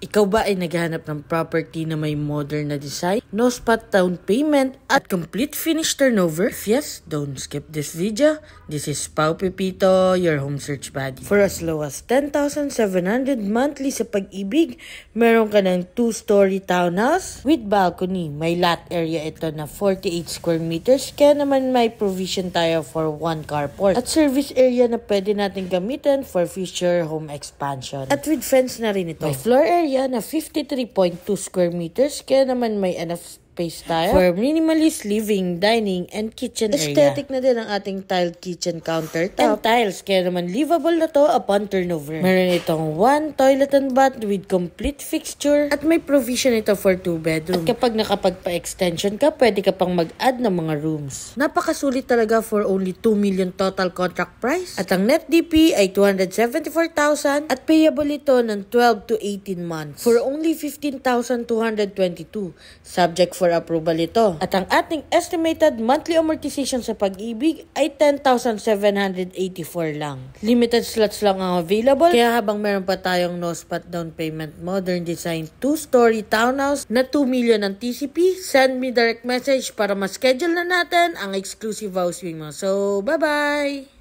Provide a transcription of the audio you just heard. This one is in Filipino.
Ikaw ba ay naghahanap ng property na may modern na design, no spot down payment, at complete finish turnover? If yes, don't skip this video. This is Pao Pepito, your home search buddy. For as low as 10,700 monthly sa Pag-ibig, meron ka ng 2-story townhouse with balcony. May lot area ito na 48 square meters, kaya naman may provision tayo for 1 carport. At service area na pwede natin gamitin for future home expansion. At with fence na rin ito. May floor area na 53.2 square meters, kaya naman may enough space tayo for minimalist living, dining, and kitchen area. Aesthetic na din ang ating tiled kitchen countertop and tiles, kaya naman livable na to upon turnover. Meron itong 1 toilet and bath with complete fixture at may provision ito for 2 bedroom. At kapag nakapagpa-extension ka, pwede ka pang mag-add ng mga rooms. Napakasulit talaga for only 2 million total contract price. At ang net DP ay 274,000 at payable ito ng 12 to 18 months for only 15,222. Subject for approval ito. At ang ating estimated monthly amortization sa Pag-ibig ay 10,784 lang. Limited slots lang ang available, kaya habang meron pa tayong no spot down payment modern design 2-story townhouse na 2 million ang TCP, send me direct message para ma-schedule na natin ang exclusive house viewing mo. So, bye-bye!